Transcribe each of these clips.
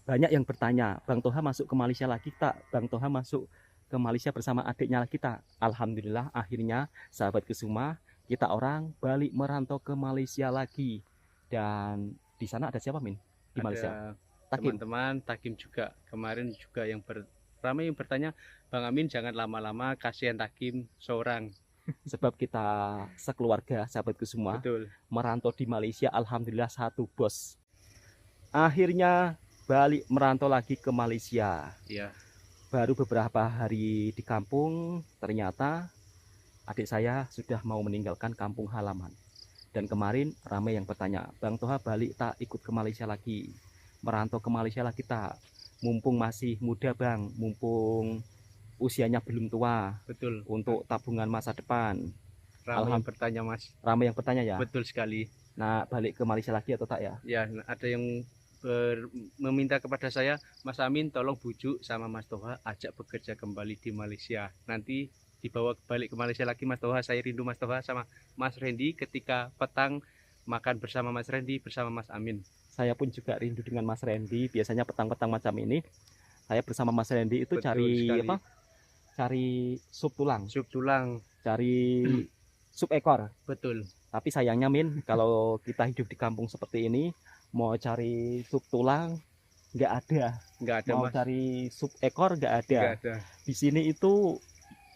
banyak yang bertanya, Bang Toha masuk ke Malaysia lagi tak? Bang Toha masuk ke Malaysia bersama adiknya lagi tak? Alhamdulillah akhirnya sahabat Kusuma, kita orang balik merantau ke Malaysia lagi. Dan di sana ada siapa Min? Di Malaysia? Ada Takim. teman-teman Takim juga kemarin juga yang ramai yang bertanya, Bang Amin jangan lama-lama, kasihan Takim seorang. Sebab kita sekeluarga sahabatku semua Betul. merantau di Malaysia, alhamdulillah satu bos. Akhirnya balik merantau lagi ke Malaysia. Iya. Baru beberapa hari di kampung, ternyata adik saya sudah mau meninggalkan kampung halaman. Dan kemarin ramai yang bertanya, Bang Toha balik tak, ikut ke Malaysia lagi? Merantau ke Malaysia lagi tak? Mumpung masih muda Bang, mumpung usianya belum tua, Betul. untuk tabungan masa depan. Ramai yang bertanya Mas. Ramai yang bertanya ya. Betul sekali. Nah, balik ke Malaysia lagi atau tak ya? Ya, ada yang meminta kepada saya, Mas Amin tolong bujuk sama Mas Toha ajak bekerja kembali di Malaysia. Nanti dibawa balik ke Malaysia lagi Mas Toha. Saya rindu Mas Toha sama Mas Randy ketika petang makan bersama Mas Randy bersama Mas Amin. Saya pun juga rindu dengan Mas Randy. Biasanya petang-petang macam ini saya bersama Mas Randy itu Betul cari sekali. apa? Cari sup tulang. Sup tulang. Cari sup ekor. Betul. Tapi sayangnya Min, kalau kita hidup di kampung seperti ini, mau cari sup tulang nggak ada. Mau Mas. cari sup ekor nggak ada. Nggak ada. Di sini itu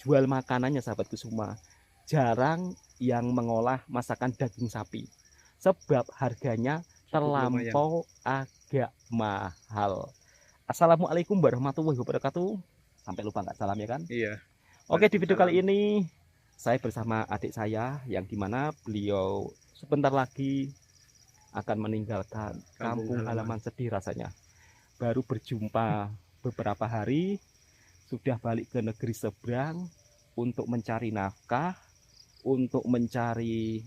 jual makanannya sahabatku semua. Jarang yang mengolah masakan daging sapi. Sebab harganya terlampau agak mahal. Assalamualaikum warahmatullahi wabarakatuh. Sampai lupa nggak salam ya kan? Iya. Oke, di video kali ini saya bersama adik saya yang dimana beliau sebentar lagi akan meninggalkan kampung halaman sedih rasanya. Baru berjumpa beberapa hari, sudah balik ke negeri seberang untuk mencari nafkah, untuk mencari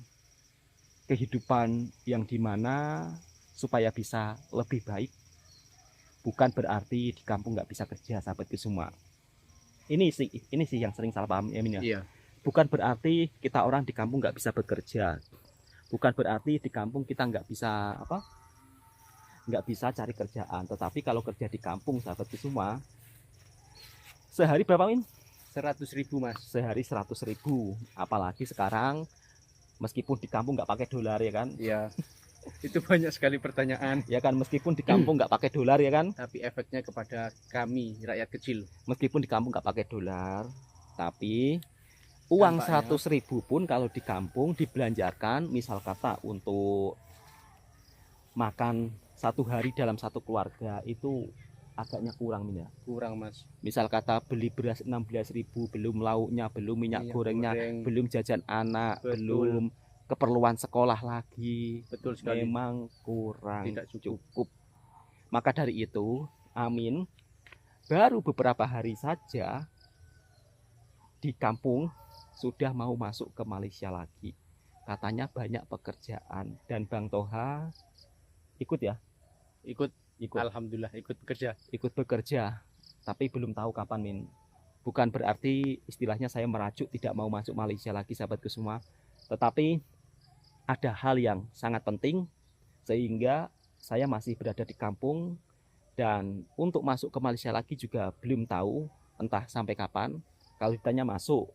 kehidupan yang dimana supaya bisa lebih baik. Bukan berarti di kampung nggak bisa kerja, sahabatku semua. Ini sih yang sering salah paham ya Min ya. Iya. Bukan berarti kita orang di kampung nggak bisa bekerja. Bukan berarti di kampung kita nggak bisa nggak bisa cari kerjaan. Tetapi kalau kerja di kampung sahabatku semua, sehari berapa Min? 100.000 Mas. Sehari 100.000. Apalagi sekarang meskipun di kampung nggak pakai dolar ya kan? Iya. Itu banyak sekali pertanyaan. Ya kan, meskipun di kampung nggak pakai dolar ya kan? Tapi efeknya kepada kami rakyat kecil. Meskipun di kampung nggak pakai dolar, tapi uang 100.000 pun kalau di kampung dibelanjakan, misal kata untuk makan satu hari dalam satu keluarga itu agaknya kurang Min ya. Kurang Mas. Misal kata beli beras 16.000, belum lauknya, belum minyak gorengnya, belum jajan anak, belum keperluan sekolah lagi. Betul sekali. Memang kurang, tidak cukup. Maka dari itu Amin baru beberapa hari saja di kampung sudah mau masuk ke Malaysia lagi. Katanya banyak pekerjaan dan Bang Toha ikut ya? Ikut. Alhamdulillah ikut bekerja. Ikut bekerja, tapi belum tahu kapan Min. Bukan berarti istilahnya saya merajuk tidak mau masuk Malaysia lagi sahabatku semua. Tetapi ada hal yang sangat penting sehingga saya masih berada di kampung, dan untuk masuk ke Malaysia lagi juga belum tahu entah sampai kapan. Kalau ditanya masuk.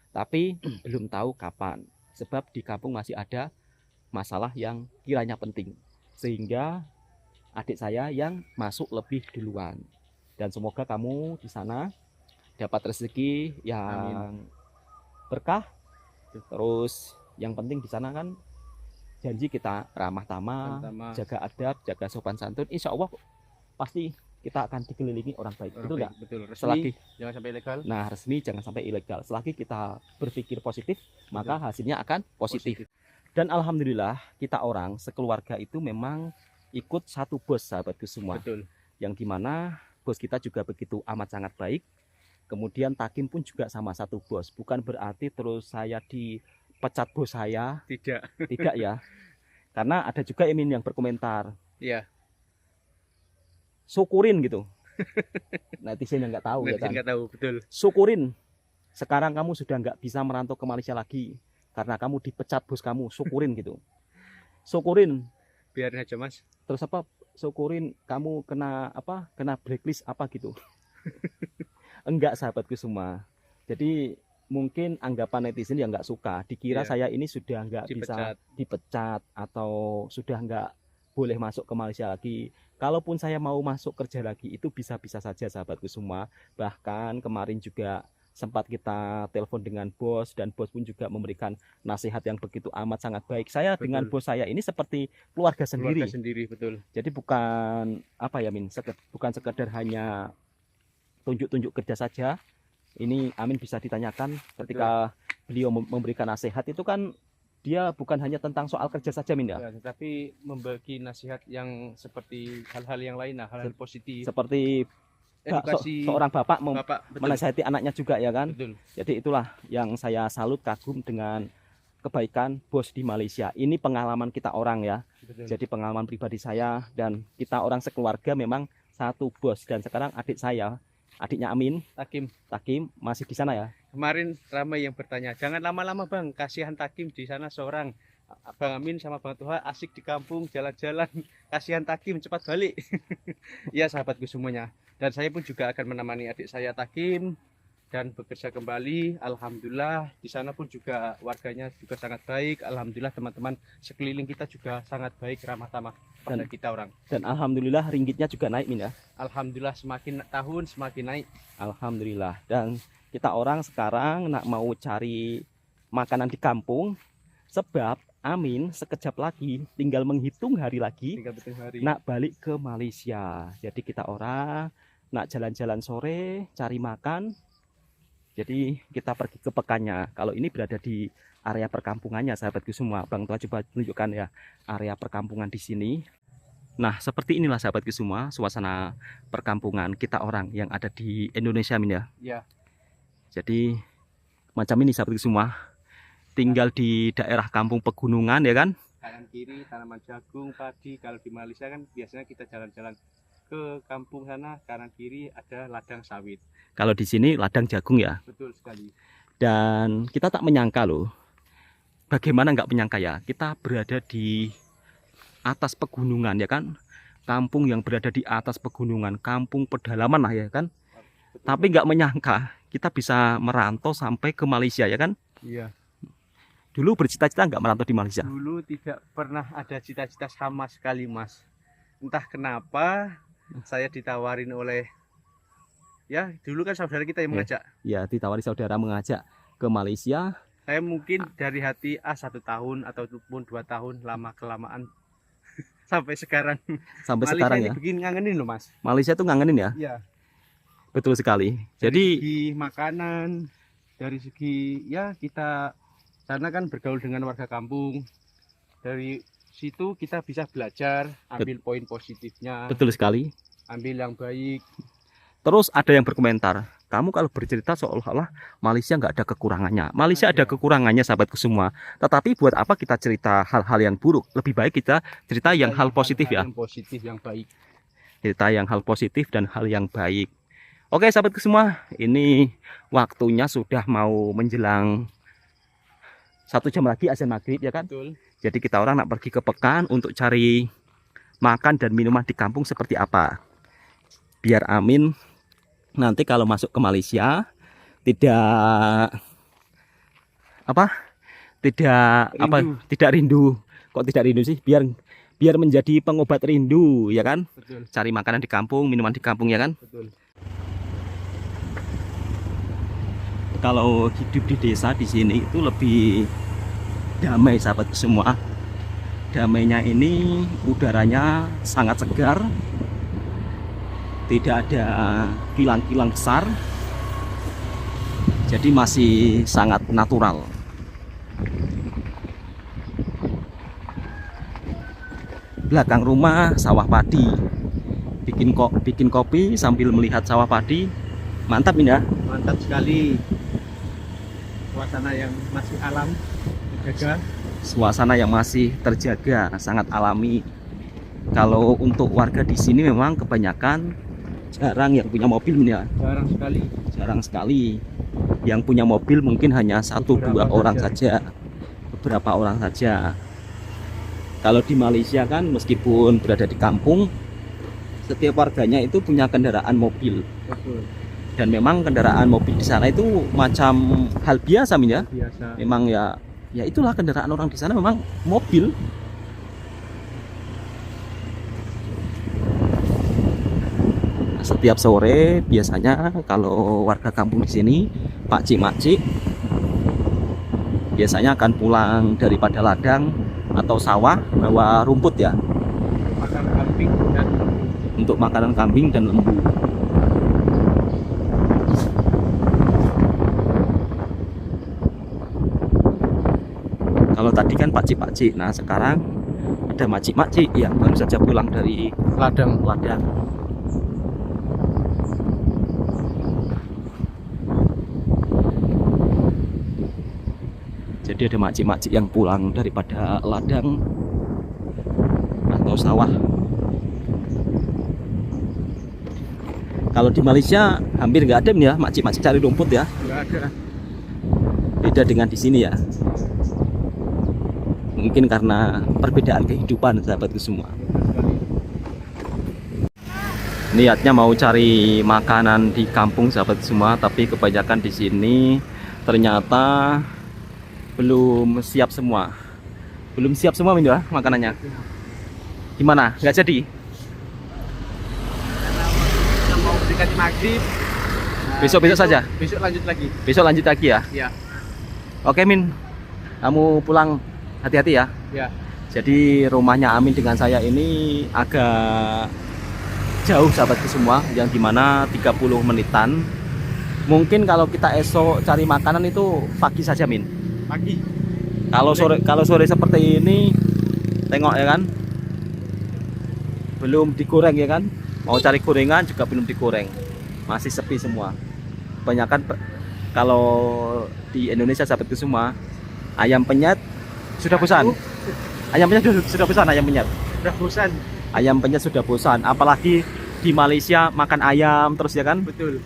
Tapi belum tahu kapan. Sebab di kampung masih ada masalah yang kiranya penting. Sehingga adik saya yang masuk lebih duluan. Dan semoga kamu di sana dapat rezeki yang berkah. Terus yang penting di sana kan janji kita ramah tamah, jaga adab, jaga sopan santun. Insya Allah pasti kita akan dikelilingi orang baik. Betul nggak? Betul. Resmi, selagi jangan sampai ilegal. Nah, resmi jangan sampai ilegal. Selagi kita berpikir positif, maka hasilnya akan positif. Dan alhamdulillah kita orang sekeluarga itu memang ikut satu bos sahabatku semua. Betul. Yang dimana bos kita juga begitu amat sangat baik. Kemudian Takim pun juga sama satu bos. Bukan berarti terus saya dipecat bos saya. Tidak ya. Karena ada juga Emin yang berkomentar. Iya. Syukurin gitu. Netizen yang nggak tahu ya kan. Nggak tahu, betul. Syukurin. Sekarang kamu sudah nggak bisa merantau ke Malaysia lagi karena kamu dipecat bos kamu. Syukurin gitu. Syukurin. Biarin aja Mas. Terus apa? syukurin kamu kena apa? Kena blacklist apa gitu. Enggak sahabatku semua. Jadi mungkin anggapan netizen yang nggak suka, dikira Iya. saya ini sudah nggak bisa Dipecat. dipecat atau sudah nggak boleh masuk ke Malaysia lagi. Kalaupun saya mau masuk kerja lagi itu bisa-bisa saja sahabatku semua. Bahkan kemarin juga sempat kita telepon dengan bos dan bos pun juga memberikan nasihat yang begitu amat sangat baik. Saya dengan Betul. bos saya ini seperti keluarga sendiri. Keluarga sendiri, betul. Jadi bukan apa ya Min, bukan sekedar hanya tunjuk-tunjuk kerja saja. Ini Amin bisa ditanyakan ketika beliau memberikan nasihat itu kan dia bukan hanya tentang soal kerja saja Min ya. Ya, tetapi membagi nasihat yang seperti hal-hal yang lain, hal-hal positif, Seperti edukasi seorang bapak Bapak, betul. menasihati anaknya juga ya kan. Betul. Jadi itulah yang saya salut kagum dengan kebaikan bos di Malaysia. Ini pengalaman kita orang ya. Betul. Jadi pengalaman pribadi saya dan kita orang sekeluarga memang satu bos dan sekarang adik saya, adiknya Amin, Takim masih di sana ya. Kemarin ramai yang bertanya, jangan lama-lama bang, kasihan Takim di sana seorang. Bang Amin sama Bang Toha asik di kampung jalan-jalan, kasihan Takim cepat balik. Ya sahabatku semuanya, dan saya pun juga akan menemani adik saya Takim dan bekerja kembali. Alhamdulillah di sana pun juga warganya juga sangat baik. Alhamdulillah teman-teman sekeliling kita juga sangat baik, ramah tamah pada kita orang. Dan alhamdulillah ringgitnya juga naik Min ya. Alhamdulillah semakin tahun semakin naik. Alhamdulillah. Dan kita orang sekarang nak mau cari makanan di kampung sebab Amin sekejap lagi tinggal menghitung hari lagi nak balik ke Malaysia. Jadi kita orang nak jalan-jalan sore cari makan. Jadi kita pergi ke pekannya. Kalau ini berada di area perkampungannya sahabatku semua. Bang Tua coba tunjukkan ya area perkampungan di sini. Nah seperti inilah sahabatku semua suasana perkampungan kita orang yang ada di Indonesia Min ya. Ya. Jadi macam ini sahabatku semua. Tinggal di daerah kampung pegunungan ya kan. Kanan kiri tanaman jagung, padi. Kalau di Malaysia kan biasanya kita jalan-jalan ke kampung sana, kanan kiri ada ladang sawit. Kalau di sini ladang jagung ya. Betul sekali. Dan kita tak menyangka loh. Bagaimana nggak menyangka ya, kita berada di atas pegunungan ya kan. Kampung yang berada di atas pegunungan, kampung pedalaman lah ya kan. Betul. Tapi nggak menyangka kita bisa merantau sampai ke Malaysia ya kan. Iya. Dulu bercita-cita nggak merantau di Malaysia? Dulu tidak pernah ada cita-cita sama sekali Mas. Entah kenapa saya ditawarin oleh, ya dulu kan saudara kita yang mengajak. Ya ditawari saudara mengajak ke Malaysia. Saya mungkin dari hati 1 tahun ataupun 2 tahun, lama kelamaan sampai sekarang. Sampai Malaysia sekarang ini ya. bikin ngangenin loh Mas. Malaysia tuh ngangenin ya. Iya. Betul sekali. Dari Jadi segi makanan, dari segi ya kita karena kan bergaul dengan warga kampung. Dari situ kita bisa belajar, ambil poin positifnya, betul sekali. ambil yang baik. Terus ada yang berkomentar, kamu kalau bercerita seolah-olah Malaysia nggak ada kekurangannya. Malaysia ada kekurangannya sahabatku semua. Tetapi buat apa kita cerita hal-hal yang buruk? Lebih baik kita cerita yang hal positif ya. Yang positif, yang baik. Cerita yang hal positif dan hal yang baik. Oke sahabatku semua, ini waktunya sudah mau menjelang 1 jam lagi azan maghrib ya kan. Betul. Jadi kita orang nak pergi ke pekan untuk cari makan dan minuman di kampung seperti apa. Biar Amin nanti kalau masuk ke Malaysia tidak tidak rindu. Kok tidak rindu sih? Biar menjadi pengobat rindu ya kan. Betul. Cari makanan di kampung, minuman di kampung ya kan. Betul. Kalau hidup di desa di sini itu lebih damai sahabat semua. Damainya ini udaranya sangat segar. Tidak ada kilang-kilang besar. Jadi masih sangat natural. Belakang rumah sawah padi. Bikin kopi sambil melihat sawah padi. Mantap ini ya. Mantap sekali. Suasana yang masih alam terjaga. Suasana yang masih terjaga, sangat alami. Kalau untuk warga di sini memang kebanyakan jarang yang punya mobil ya. Jarang sekali. Jarang sekali. Yang punya mobil mungkin hanya 1-2 orang saja. Beberapa orang saja. Kalau di Malaysia kan meskipun berada di kampung, setiap warganya itu punya kendaraan mobil. Betul. Dan memang kendaraan mobil di sana itu macam hal biasa Min ya. Biasa. Memang ya itulah kendaraan orang di sana memang mobil. Setiap sore biasanya kalau warga kampung di sini, pakcik-makcik biasanya akan pulang daripada ladang atau sawah bawa rumput ya, Makan kambing dan untuk makanan kambing dan lembu. Kalau tadi kan pakcik-pakcik, nah sekarang ada makcik-makcik yang baru saja pulang dari ladang. Jadi ada makcik-makcik yang pulang daripada ladang atau sawah. Kalau di Malaysia hampir nggak ada ya makcik-makcik cari rumput ya. Nggak ada. Beda dengan di sini ya. Mungkin karena perbedaan kehidupan sahabatku semua. Niatnya mau cari makanan di kampung sahabat semua, tapi kebanyakan di sini ternyata belum siap semua. Belum siap semua Min ya makanannya. Gimana? Nggak jadi? Kita mau mendekati maghrib. Besok saja? Besok lanjut lagi. Besok lanjut lagi ya? Iya. Oke Min, kamu pulang hati-hati ya. Ya. Jadi rumahnya Amin dengan saya ini agak jauh sahabatku semua, yang dimana 30 menitan. Mungkin kalau kita esok cari makanan itu pagi saja Min. Pagi. Kalau sore seperti ini, tengok ya kan, belum digoreng ya kan. Mau cari gorengan juga belum digoreng, masih sepi semua. Kebanyakan kalau di Indonesia sahabatku semua, ayam penyet sudah bosan. Ayam penyet sudah bosan, ayam penyet. Udah bosan. Ayam penyet sudah bosan, apalagi di Malaysia makan ayam terus ya kan. Betul.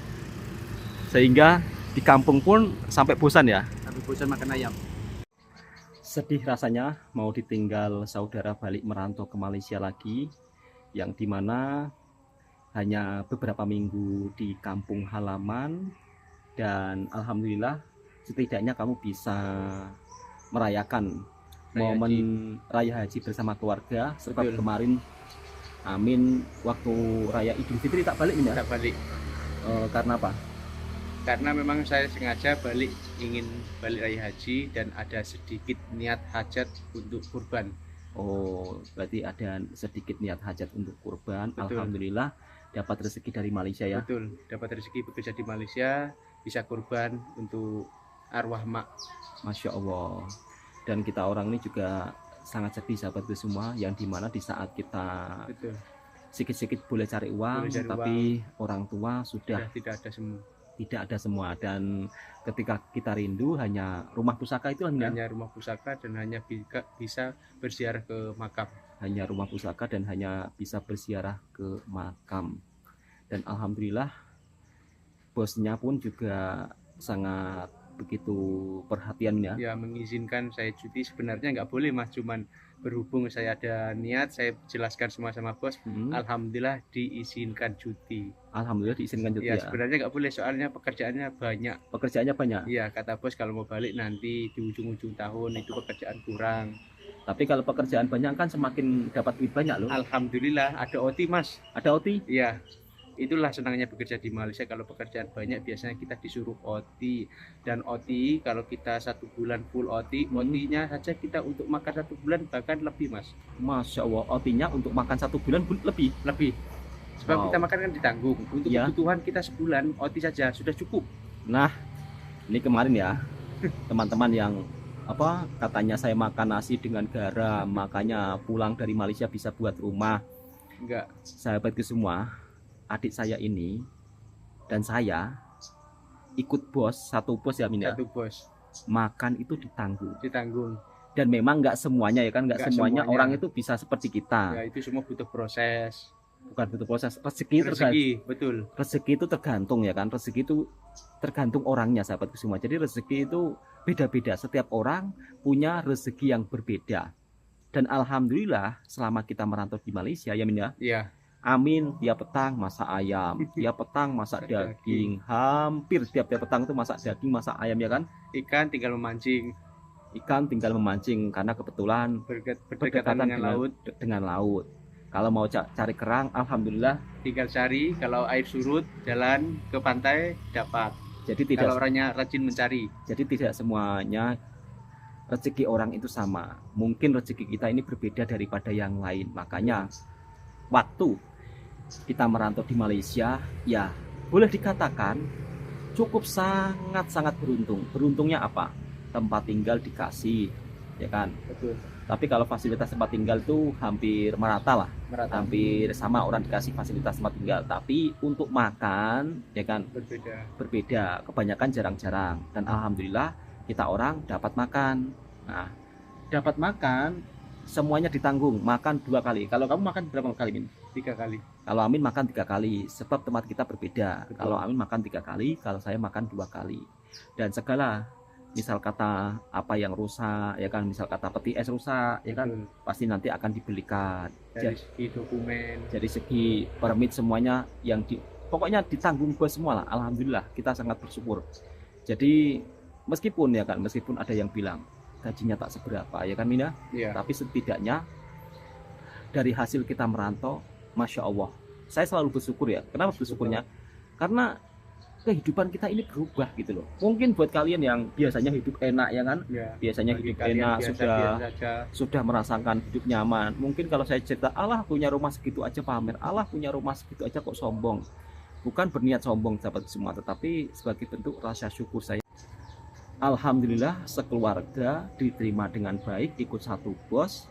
Sehingga di kampung pun sampai bosan ya. Sampai bosan makan ayam. Sedih rasanya mau ditinggal saudara balik merantau ke Malaysia lagi, yang dimana hanya beberapa minggu di kampung halaman, dan alhamdulillah setidaknya kamu bisa merayakan momen Raya Haji bersama keluarga. Sebab kemarin Amin waktu Raya Idul Fitri tak balik ya? Tak balik. Karena apa? Karena memang saya sengaja ingin balik Raya Haji dan ada sedikit niat hajat untuk kurban. Oh, berarti ada sedikit niat hajat untuk kurban. Betul. Alhamdulillah dapat rezeki dari Malaysia ya. Betul, dapat rezeki bekerja di Malaysia, bisa kurban untuk arwah mak. Masya Allah. Dan kita orang ini juga sangat sedih sahabatku semua, yang dimana di saat kita sedikit-sedikit boleh cari uang, tapi orang tua sudah tidak ada semua. Dan ketika kita rindu hanya rumah pusaka itu hanya rumah pusaka dan hanya bisa berziarah ke makam. Hanya rumah pusaka dan hanya bisa berziarah ke makam. Dan alhamdulillah bosnya pun juga sangat begitu perhatian ya. Ya, mengizinkan saya cuti. Sebenarnya nggak boleh Mas, cuman berhubung saya ada niat, saya jelaskan semua sama bos. Alhamdulillah diizinkan cuti. Alhamdulillah diizinkan cuti ya. Sebenarnya nggak boleh, soalnya pekerjaannya banyak. Iya, kata bos kalau mau balik nanti di ujung-ujung tahun itu pekerjaan kurang. Tapi kalau pekerjaan banyak kan semakin dapat duit banyak loh. Alhamdulillah ada OT Mas. Ada OT? Iya. Itulah senangnya bekerja di Malaysia. Kalau pekerjaan banyak biasanya kita disuruh OT. Dan OT kalau kita 1 bulan full OT, OT-nya saja kita untuk makan 1 bulan bahkan lebih Mas. Masya Allah, OT-nya untuk makan 1 bulan lebih? Lebih. Sebab kita makan kan ditanggung. Untuk kebutuhan kita sebulan OT saja sudah cukup. Nah, ini kemarin ya teman-teman yang katanya saya makan nasi dengan garam, makanya pulang dari Malaysia bisa buat rumah. Enggak. Sahabatku semua, adik saya ini dan saya ikut bos, satu bos ya Min ya. Satu bos. Makan itu ditanggung. Dan memang nggak semuanya ya kan, nggak semuanya orang itu bisa seperti kita. Ya, itu semua butuh proses. Bukan butuh proses, rezeki betul. Rezeki itu tergantung ya kan, rezeki itu tergantung orangnya sahabatku semua. Jadi rezeki itu beda-beda, setiap orang punya rezeki yang berbeda. Dan alhamdulillah selama kita merantau di Malaysia ya Min ya, Iya. Amin tiap petang masak ayam, tiap petang masak daging, hampir tiap petang itu masak daging, masak ayam ya kan. Ikan tinggal memancing, Ikan tinggal memancing karena kebetulan berdekatan dengan laut. Kalau mau cari kerang, alhamdulillah tinggal cari. Kalau air surut, jalan ke pantai dapat. jadi Kalau tidak orangnya rajin mencari. jadi tidak semuanya rezeki orang itu sama. Mungkin rezeki kita ini berbeda daripada yang lain. Makanya waktu kita merantau di Malaysia, ya boleh dikatakan cukup sangat-sangat beruntung. Beruntungnya apa? Tempat tinggal dikasih, ya kan? Betul. Tapi kalau fasilitas tempat tinggal tuh hampir merata lah, hampir sama, orang dikasih fasilitas tempat tinggal. Tapi untuk makan, ya kan, berbeda. Kebanyakan jarang-jarang. Dan alhamdulillah kita orang dapat makan. Nah, dapat makan semuanya ditanggung. Makan 2 kali. Kalau kamu makan berapa kali, Min? 3 kali. Kalau Amin makan 3 kali, sebab tempat kita berbeda. Betul. Kalau Amin makan 3 kali, kalau saya makan 2 kali. Dan segala misal kata apa yang rusak, ya kan, misal kata peti es rusak, ya kan, pasti nanti akan dibelikan. Dari segi dokumen, dari segi permit semuanya pokoknya ditanggung buat semua lah. Alhamdulillah kita sangat bersyukur. Jadi meskipun ada yang bilang gajinya tak seberapa, ya kan Mina, ya. Tapi setidaknya dari hasil kita merantau, Masya Allah, saya selalu bersyukur ya. Kenapa bersyukurnya? Karena kehidupan kita ini berubah gitu loh. Mungkin buat kalian yang biasanya hidup enak, ya kan, biasanya hidup enak, sudah merasakan hidup nyaman. Mungkin kalau saya cerita, Allah punya rumah segitu aja pamer, Allah punya rumah segitu aja kok sombong. Bukan berniat sombong sahabat semua, tetapi sebagai bentuk rasa syukur saya. Alhamdulillah sekeluarga diterima dengan baik, ikut satu bos.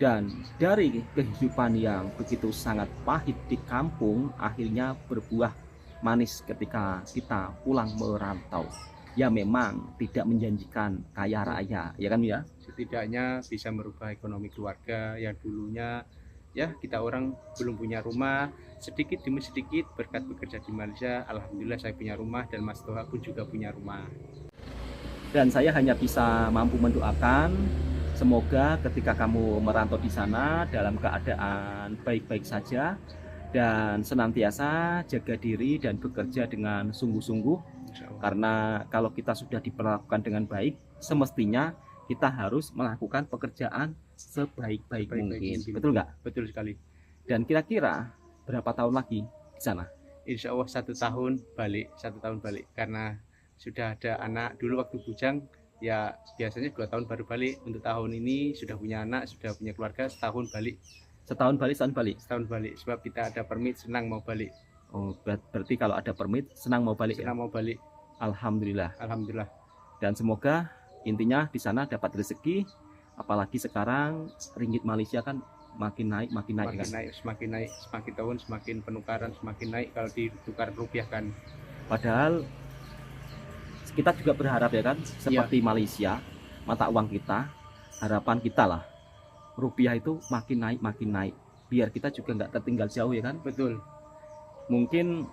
Dan dari kehidupan yang begitu sangat pahit di kampung, akhirnya berbuah manis ketika kita pulang merantau. Ya memang tidak menjanjikan kaya raya, ya kan ya? Setidaknya bisa merubah ekonomi keluarga yang dulunya ya kita orang belum punya rumah. Sedikit demi sedikit berkat bekerja di Malaysia, alhamdulillah saya punya rumah dan Mas Toha pun juga punya rumah. Dan saya hanya bisa mampu mendoakan semoga ketika kamu merantau di sana dalam keadaan baik-baik saja dan senantiasa jaga diri dan bekerja dengan sungguh-sungguh. Karena kalau kita sudah diperlakukan dengan baik, semestinya kita harus melakukan pekerjaan sebaik-baik mungkin. Betul nggak? Betul sekali. Dan kira-kira berapa tahun lagi di sana? Insya Allah 1 tahun balik, 1 tahun balik. Karena sudah ada anak. Dulu waktu bujang ya biasanya 2 tahun baru balik. Untuk tahun ini sudah punya anak, sudah punya keluarga, setahun balik. Setahun balik, setahun balik? Setahun balik, sebab kita ada permit, senang mau balik. Oh, berarti kalau ada permit senang mau balik. Senang ya? Mau balik. Alhamdulillah. Alhamdulillah. Dan semoga intinya di sana dapat rezeki, apalagi sekarang ringgit Malaysia kan makin naik kan? Semakin tahun semakin penukaran semakin naik kalau ditukar rupiah kan. Padahal kita juga berharap ya kan, seperti Malaysia, mata uang kita, harapan kita lah, rupiah itu makin naik, biar kita juga nggak tertinggal jauh ya kan. Betul. Mungkin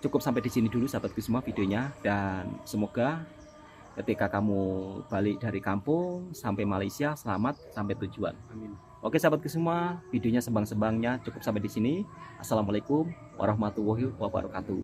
cukup sampai di sini dulu sahabatku semua videonya, dan semoga ketika kamu balik dari kampung sampai Malaysia selamat sampai tujuan. Amin. Oke sahabatku semua, videonya sembang-sembangnya cukup sampai di sini. Assalamualaikum warahmatullahi wabarakatuh.